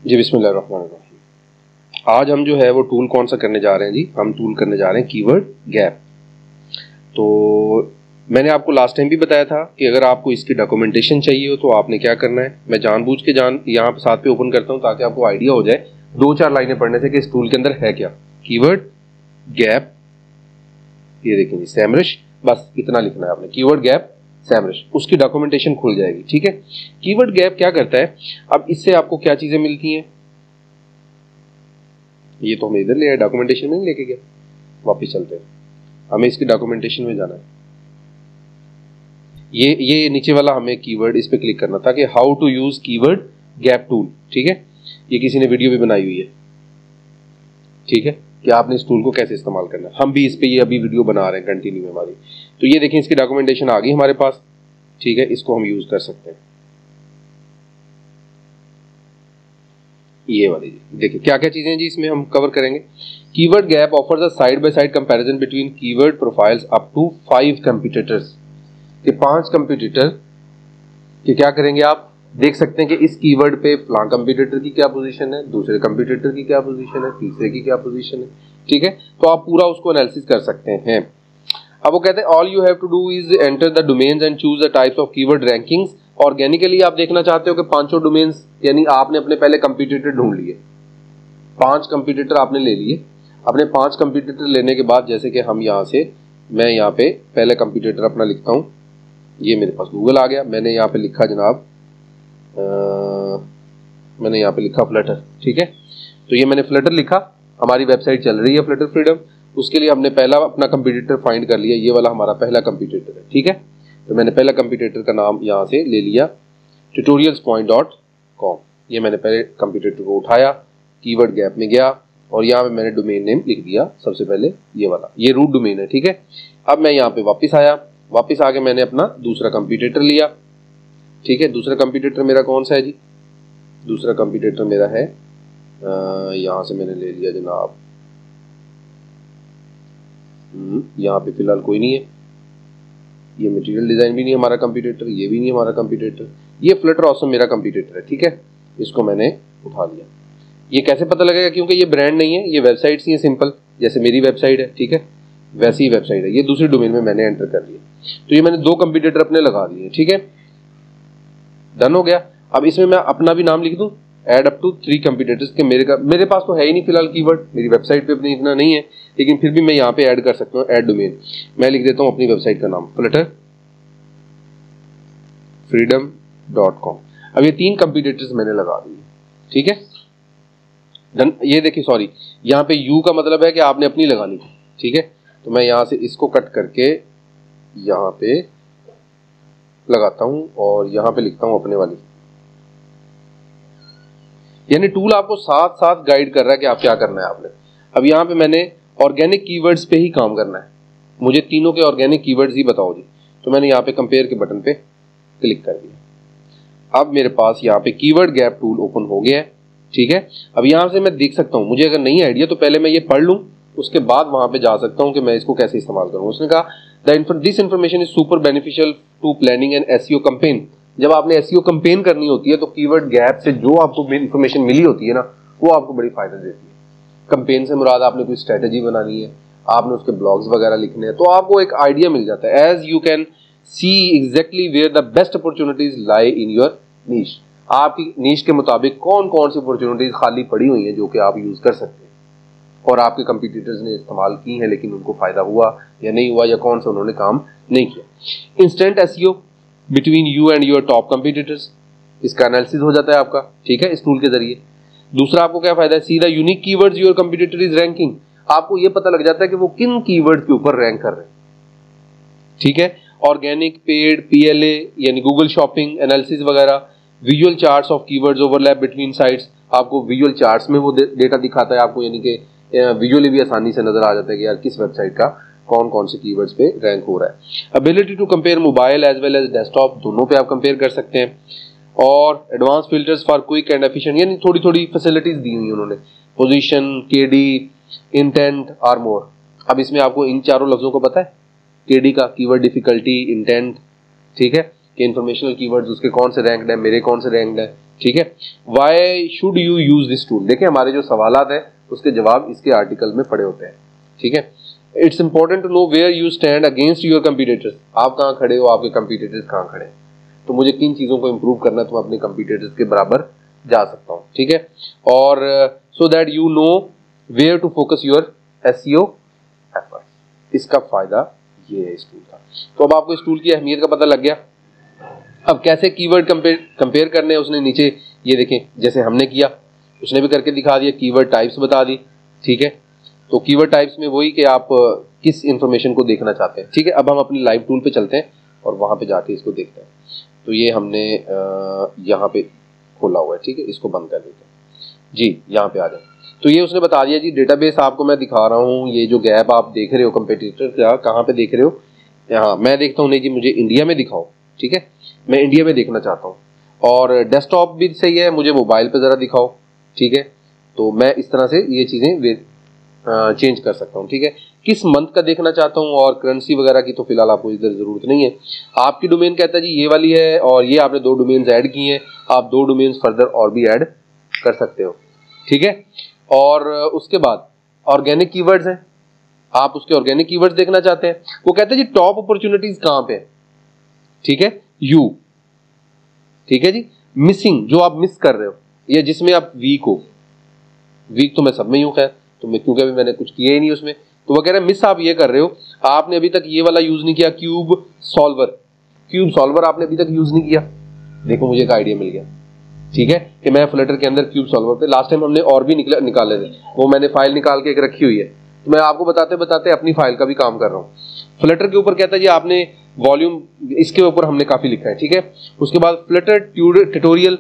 जी बिस्मिल्लाहिर्रहमानिर्रहीम। आज हम जो है वो टूल कौन सा करने जा रहे हैं जी, हम टूल करने जा रहे हैं कीवर्ड गैप। तो मैंने आपको लास्ट टाइम भी बताया था कि अगर आपको इसकी डॉक्यूमेंटेशन चाहिए हो तो आपने क्या करना है, मैं जानबूझ के यहाँ साथ पे ओपन करता हूँ ताकि आपको आइडिया हो जाए 2-4 लाइनें पढ़ने से कि इस टूल के अंदर है क्या। कीवर्ड गैप, ये देखेंगे सैमरश, बस इतना लिखना है आपने, कीवर्ड गैप सैमरश, उसकी डॉक्यूमेंटेशन खुल जाएगी। ठीक है, कीवर्ड गैप क्या करता है, अब इससे आपको क्या चीजें मिलती हैं, ये तो हमें इधर ले आए, डॉक्यूमेंटेशन में नहीं लेके गया। वापस चलते हैं, हमें इसकी डॉक्यूमेंटेशन में जाना है। ये नीचे वाला हमें कीवर्ड, इस पे क्लिक करना था कि how to use keyword gap tool. ठीक है, ये किसी ने वीडियो भी बनाई हुई है। ठीक है, कि आपने इस टूल को कैसे इस्तेमाल करना है, हम भी इस पे ये अभी वीडियो बना रहे हैं कंटिन्यू में हमारी। तो ये देखें, इसकी डॉक्यूमेंटेशन आ गई हमारे पास। ठीक है, इसको हम यूज कर सकते हैं। ये वाली देखिए क्या क्या चीजें जी इसमें हम कवर करेंगे। Keyword gap offers a side by side comparison between keyword profiles up to 5 competitors. कि 5 कंपटीटर कि क्या करेंगे, आप देख सकते हैं कि इस कीवर्ड पे फलां कंपटीटर की क्या पोजीशन है, दूसरे कंपटीटर की क्या पोजीशन है, तीसरे की क्या पोजीशन है। ठीक है, तो आप पूरा उसको एनालिसिस कर सकते हैं। अब वो कहते हैं all you have to do is enter the domains and choose the types of keyword rankings. Organically आप देखना चाहते हो कि 5 डोमेन्स, यानी आपने अपने पहले कंपटीटर ढूंढ लिए, 5 कंपटीटर आपने ले लिए। अपने 5 कंपटीटर लेने के बाद जैसे कि हम यहाँ से, मैं यहाँ पे पहले कंपटीटर अपना लिखता हूँ। ये मेरे पास गूगल आ गया, मैंने यहाँ पे लिखा जनाब, मैंने यहाँ पे लिखा फ्लटर। ठीक है, तो ये मैंने फ्लटर लिखा, हमारी वेबसाइट चल रही है फ्लटर फ्रीडम। उसके लिए हमने पहला अपना कंपटीटर फाइंड कर लिया, ये वाला हमारा पहला कंपटीटर है। ठीक है, तो मैंने पहला कंपटीटर का नाम यहाँ से ले लिया tutorialspoint.com। ये मैंने पहले कंपटीटर को उठाया, कीवर्ड गैप में गया और यहाँ पे मैंने डोमेन नेम लिख दिया सबसे पहले, ये वाला, ये रूट डोमेन है। ठीक है, अब मैं यहाँ पे वापस आया, वापस आके मैंने अपना दूसरा कंपटीटर लिया। ठीक है, दूसरा कंपटीटर मेरा कौन सा है जी, दूसरा कंपटीटर मेरा है, यहाँ से मैंने ले लिया जनाब, यहाँ पे फिलहाल कोई नहीं है, ये मटेरियल डिजाइन भी नहीं हमारा कंपटीटर, ये भी नहीं हमारा कंपटीटर, ये फ्लटर ऑसम मेरा कंपटीटर है। ठीक है, इसको मैंने उठा लिया। ये कैसे पता लगेगा, क्योंकि ये ब्रांड नहीं है, ये वेबसाइट ही है सिंपल, जैसे मेरी वेबसाइट है। ठीक है, वैसी ही वेबसाइट है, ये दूसरी डोमेन में मैंने एंटर कर लिया। तो ये मैंने 2 कंपटीटर अपने लगा दिए। ठीक है, डन हो गया। अब इसमें मैं अपना भी नाम लिख दूं, एड अप टू 3 कंपटीटर्स के। मेरे पास तो है ही नहीं फिलहाल कीवर्ड, मेरी वेबसाइट पे अपनी इतना नहीं है, लेकिन फिर भी मैं यहाँ पे ऐड कर सकता हूँ, ऐड डोमेन। मैं लिख देता हूँ अपनी वेबसाइट का नाम flutterfreedom.com। अब ये 3 कंपटीटर्स मैंने लगा दिए। ठीक है, डन। ये देखिए, सॉरी, यहाँ पे यू का मतलब है कि आपने अपनी लगानी थी। ठीक है, तो मैं यहाँ से इसको कट करके यहाँ पे लगाता हूं और यहाँ पे लिखता हूं अपने वाली। यानी टूल आपको साथ साथ गाइड कर रहा है कि आप क्या करना है आपने। अब यहाँ पे मैंने ऑर्गेनिक कीवर्ड्स पे ही काम करना है, मुझे तीनों के ऑर्गेनिक कीवर्ड्स ही बताओ जी। तो मैंने यहाँ पे कंपेयर के बटन पे क्लिक कर दिया। अब मेरे पास यहाँ पे कीवर्ड गैप टूल ओपन हो गया है। ठीक है, अब यहाँ से मैं देख सकता हूँ, मुझे अगर नहीं आइडिया तो पहले मैं ये पढ़ लूँ, उसके बाद वहां पे जा सकता हूँ कि मैं इसको कैसे इस्तेमाल करूँ। उसने कहा this information is super beneficial to planning and SEO campaign. जब आपने एसईओ कैंपेन करनी होती है तो कीवर्ड गैप से जो आपको इन्फॉर्मेशन मिली होती है ना, वो आपको बड़ी फायदा देती है। कैंपेन से मुराद आपने कोई स्ट्रेटेजी बनानी है, आपने उसके ब्लॉग्स वगैरह लिखने हैं, तो आपको एक आइडिया मिल जाता है। As you can see exactly where the best opportunities lie in your niche. आपकी नीश के मुताबिक कौन कौन सी अपॉर्चुनिटीज खाली पड़ी हुई हैं जो कि आप यूज कर सकते हैं और आपके कंपटीटर्स ने इस्तेमाल की हैं, लेकिन उनको फायदा हुआ या नहीं हुआ, या कौन सा उन्होंने काम नहीं किया। Instant SEO between you and your top competitors, इसका एनालिसिस हो जाता है आपका। ठीक है, इस टूल के जरिए। दूसरा आपको क्या फायदा है, see the unique keywords your competitor is ranking. आपको यह पता लग जाता है कि वो किन कीवर्ड के ऊपर रैंक कर रहे हैं। ठीक है, ऑर्गेनिक, पेड, पीएलए यानी गूगल शॉपिंग एनालिसिस वगैरह। Visual charts of keywords overlap between sites, आपको विजुअल चार्ट्स में वो डेटा दिखाता है आपको, यानी कि विजुअली भी आसानी से नजर आ जाता है कि यार किस वेबसाइट का कौन कौन से कीवर्ड्स पे रैंक हो रहा है। Ability to compare mobile as well as desktop, दोनों पे आप कंपेयर कर सकते हैं। और advance filters for quick and efficient, यानी थोड़ी थोड़ी फैसिलिटीज दी हुई उन्होंने, पोजीशन, केडी, इंटेंट और मोर। अब इसमें आपको इन चारों लफ्जों को पता है, केडी का कीवर्ड डिफिकल्टी, इंटेंट, ठीक है, कि इंफॉर्मेशनल कीवर्ड्स उसके कौन से रैंक्ड है, मेरे कौन से रैंक्ड है, ठीक है। Why should you use this tool, देखिए हमारे जो सवालात है उसके जवाब इसके आर्टिकल में पड़े होते हैं, ठीक है। It's important to know where you stand against your competitors, आप कहाँ खड़े हो, आपके कंपीटिटर्स कहाँ खड़े हैं। तो मुझे किन चीजों को इंप्रूव करना है तो मैं अपने कंपीटिटर्स के बराबर जा सकता हूँ, ठीक है। और so that you know where to focus your SEO effort, इसका फायदा ये है इस टूल का। तो अब आपको इस टूल की अहमियत का पता लग गया। अब कैसे कीवर्ड कंपेयर करने हैं उसने नीचे ये देखें, जैसे हमने किया उसने भी करके दिखा दिया, कीवर्ड टाइप्स बता दी, ठीक है। तो कीवर्ड टाइप्स में वही कि आप किस इंफॉर्मेशन को देखना चाहते हैं, ठीक है। अब हम अपनी लाइव टूल पे चलते हैं और वहां पे जाके इसको देखते हैं। तो ये हमने यहाँ पे खोला हुआ है, ठीक है, इसको बंद कर देते हैं जी। यहाँ पे आ जाए तो ये उसने बता दिया जी, डेटाबेस आपको मैं दिखा रहा हूँ। ये जो गैप आप देख रहे हो कंपेटिटर का, कहाँ पे देख रहे हो, यहाँ मैं देखता हूँ, नहीं जी मुझे इंडिया में दिखाओ, ठीक है, मैं इंडिया में देखना चाहता हूँ। और डेस्कटॉप भी सही है, मुझे मोबाइल पे जरा दिखाओ, ठीक है। तो मैं इस तरह से ये चीजें चेंज कर सकता हूँ, ठीक है। किस मंथ का देखना चाहता हूँ और करेंसी वगैरह की तो फिलहाल आपको इधर जरूरत नहीं है। आपकी डोमेन कहता है जी ये वाली है और ये आपने 2 डोमेन्स ऐड की हैं, आप 2 डोमेन्स फर्दर और भी ऐड कर सकते हो, ठीक है। और उसके बाद ऑर्गेनिक कीवर्ड्स हैं, आप उसके ऑर्गेनिक कीवर्ड्स देखना चाहते हैं। वो कहते हैं जी टॉप अपॉर्चुनिटीज कहां पे है, ठीक है, यू, ठीक है जी। मिसिंग, जो आप मिस कर रहे हो या जिसमें आप वीक हो, वीक तो मैं सब में ही हूं खैर, तो मैं क्योंकि अभी मैंने कुछ किया ही नहीं उसमें। तो वो कह रहे हैं मिस आप ये कर रहे हो, आपने अभी तक ये वाला यूज नहीं किया, क्यूब सॉल्वर, क्यूब सॉल्वर आपने अभी तक यूज नहीं किया। देखो मुझे एक आइडिया मिल गया, ठीक है, कि मैं फ्लटर के अंदर क्यूब सॉल्वर पे लास्ट टाइम हमने और भी निकाले थे, वो मैंने फाइल निकाल के एक रखी हुई है। तो मैं आपको बताते बताते अपनी फाइल का भी काम कर रहा हूँ। फ्लटर के ऊपर कहता है जी आपने वॉल्यूम, इसके ऊपर हमने काफी लिखा है, ठीक है। उसके बाद फ्लटर ट्यूटोरियल,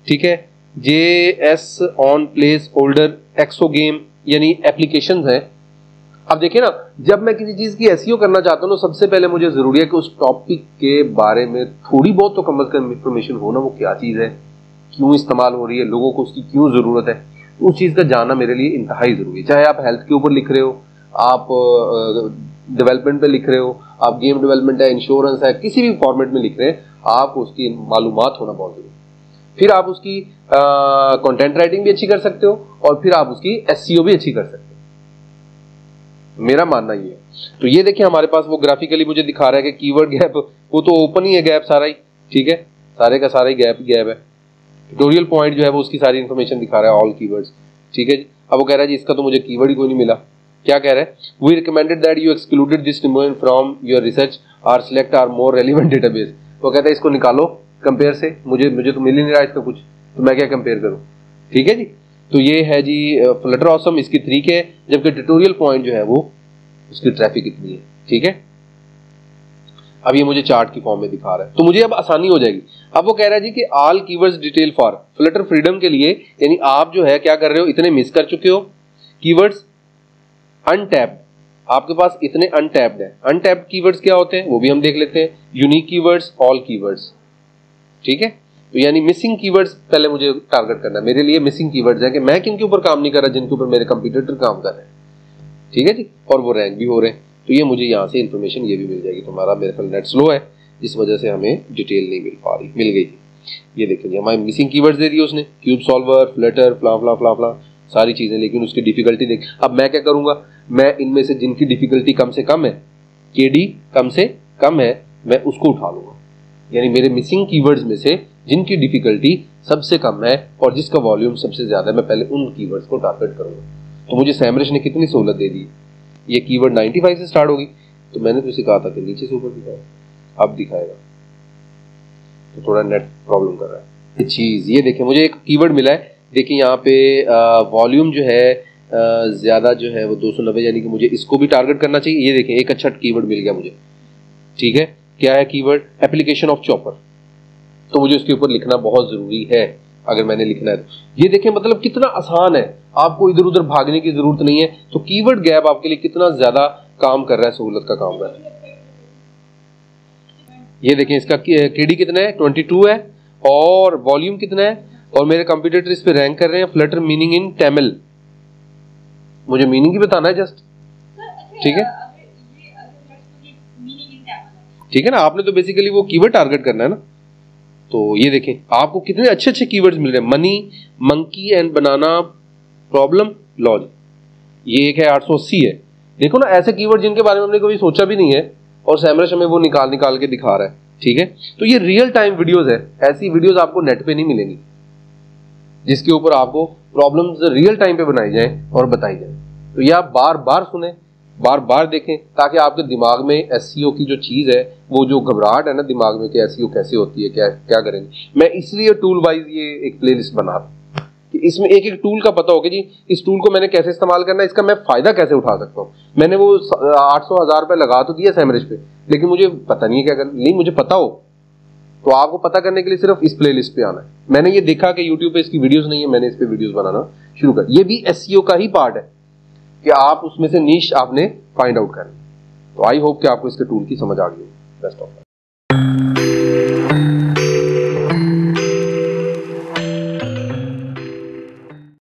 ठीक है, JS on placeholder X O game, यानी एप्लीकेशंस है। अब देखिए ना, जब मैं किसी चीज की एसईओ करना चाहता हूँ ना, सबसे पहले मुझे जरूरी है कि उस टॉपिक के बारे में थोड़ी बहुत तो कम से कम इंफॉर्मेशन हो ना, वो क्या चीज है, क्यों इस्तेमाल हो रही है, लोगों को उसकी क्यों जरूरत है, उस चीज का जानना मेरे लिए इंतहाई जरूरी है। चाहे आप हेल्थ के ऊपर लिख रहे हो, आप डेवलपमेंट पे लिख रहे हो, आप गेम डेवलपमेंट है, इंश्योरेंस है, किसी भी फॉर्मेट में लिख रहे हैं, आपको उसकी मालूमात होना बहुत जरूरी है। फिर आप उसकी कंटेंट राइटिंग भी अच्छी कर सकते हो और फिर आप उसकी एसईओ भी अच्छी कर सकते हो, मेरा मानना ये है। तो ये देखिए हमारे पास वो ग्राफिकली मुझे दिखा रहा है कि कीवर्ड गैप, वो तो ओपन ही है गैप सारा ही, ठीक है, सारे का सारा ही गैप है। ट्यूटोरियल पॉइंट जो है वो उसकी सारी इंफॉर्मेशन दिखा रहा है, ऑल कीवर्ड्स, ठीक है जी। अब वो कह रहा है जी इसका तो मुझे कीवर्ड ही कोई नहीं मिला। क्या कह रहा है, we recommended that you excluded this domain from your research और select are more relevant database. वो कहता है इसको निकालो कंपेयर से, मुझे तो मिल ही नहीं रहा इसका कुछ, तो मैं क्या कंपेयर करूं, ठीक है जी। तो ये है जी फ्लटर ऑसम, इसकी तरीके है, जबकि ट्यूटोरियल पॉइंट जो है वो उसकी ट्रैफिक इतनी है, ठीक है। अब ये मुझे चार्ट की फॉर्म में दिखा रहा है, तो मुझे अब आसानी हो जाएगी। अब वो कह रहा है जी कि all keywords detail for Flutter freedom के लिए, यानी आप जो है क्या कर रहे हो, इतने मिस कर चुके हो कीवर्ड्स अनटैप्ड, आपके पास इतने अनटैप्ड है। अनटैप्ड कीवर्ड्स क्या होते हैं वो भी हम देख लेते हैं, यूनिक कीवर्ड्स, ऑल कीवर्ड्स, ठीक है। तो यानी मिसिंग कीवर्ड्स पहले मुझे टारगेट करना है, मेरे लिए मिसिंग कीवर्ड्स है कि मैं किन के ऊपर काम नहीं कर रहा जिनके ऊपर मेरे कंपटीटर काम कर रहे हैं, ठीक है जी, और वो रैंक भी हो रहे हैं। तो ये मुझे यहाँ से इंफॉर्मेशन ये भी मिल जाएगी। तुम्हारा मेरे ख्याल नेट स्लो है, इस वजह से हमें डिटेल नहीं मिल पा रही, मिल गई थी। ये देखिए जी हमारे मिसिंग कीवर्ड्स दे दिए उसने, क्यूब सॉल्वर, फ्लटर, फ्ला फ्ला फ्ला फ्ला सारी चीजें, लेकिन उसकी डिफिकल्टी देख। अब मैं क्या करूंगा, मैं इनमें से जिनकी डिफिकल्टी कम से कम है, केडी कम से कम है, मैं उसको उठा लूंगा। यानी मेरे मिसिंग कीवर्ड्स में से जिनकी डिफिकल्टी सबसे कम है और जिसका वॉल्यूम सबसे ज्यादा है, मैं पहले उन कीवर्ड्स को टारगेट करूंगा। तो मुझे सैमरिश ने कितनी सहूलत दे दी, ये कीवर्ड 95 से स्टार्ट होगी, तो मैंने तो कहा था कि नीचे से ऊपर दिखाया, अब दिखाएगा, तो थोड़ा नेट प्रॉब्लम कर रहा है। चीज ये देखिए मुझे एक कीवर्ड मिला है, देखिए यहाँ पे वॉल्यूम जो है ज्यादा जो है वो 290, यानी कि मुझे इसको भी टारगेट करना चाहिए। ये देखिए एक अच्छा कीवर्ड मिल गया मुझे, ठीक है, क्या है कीवर्ड, एप्लीकेशन ऑफ चॉपर। तो मुझे उसके ऊपर लिखना बहुत जरूरी है अगर मैंने लिखना है तो। ये देखें मतलब कितना आसान है, आपको इधर उधर भागने की जरूरत नहीं है। तो कीवर्ड गैप आपके लिए कितना ज्यादा काम कर रहा है, सहूलत का काम कर रहा है। ये देखें इसका केडी कितना है, 22 है, और वॉल्यूम कितना है, और मेरे कंप्यूटर इस पे रैंक कर रहे हैं फ्लटर मीनिंग इन तमिल। मुझे मीनिंग ही बताना है जस्ट, ठीक है, ठीक है ना। आपने तो बेसिकली वो कीवर्ड टारगेट करना है ना, तो ये देखें आपको कितने अच्छे अच्छे कीवर्ड्स मिल रहे हैं, money, monkey and banana, problem, laws. ये एक है 880 है। देखो ना ऐसे कीवर्ड जिनके बारे में हमने कभी सोचा भी नहीं है और सैमरश हमें वो निकाल निकाल के दिखा रहा है। ठीक है, तो ये रियल टाइम वीडियोस है, ऐसी वीडियोस आपको नेट पे नहीं मिलेंगी जिसके ऊपर आपको प्रॉब्लम्स रियल टाइम पे बनाई जाए और बताई जाए। तो ये आप बार बार सुने, बार बार देखें, ताकि आपके दिमाग में एसईओ की जो चीज है, वो जो घबराहट है ना दिमाग में कि एसईओ कैसे होती है, क्या क्या करेंगे। मैं इसलिए टूल वाइज ये एक प्लेलिस्ट बना रहा हूं कि इसमें एक एक टूल का पता हो कि जी इस टूल को मैंने कैसे इस्तेमाल करना है, इसका मैं फायदा कैसे उठा सकता हूँ। मैंने वो 800,000 रुपए लगा तो दिया सैमरश पे, लेकिन मुझे पता नहीं है क्या करना। नहीं मुझे पता हो तो आपको पता करने के लिए सिर्फ इस प्लेलिस्ट पे आना है। मैंने ये देखा कि यूट्यूब पे इसकी वीडियोस नहीं है, मैंने इस पे वीडियोस बनाना शुरू कर। ये भी एसईओ का ही पार्ट है कि आप उसमें से नीश आपने फाइंड आउट करनी। तो आई होप कि आपको इसके टूल की समझ आ गई। Best of luck.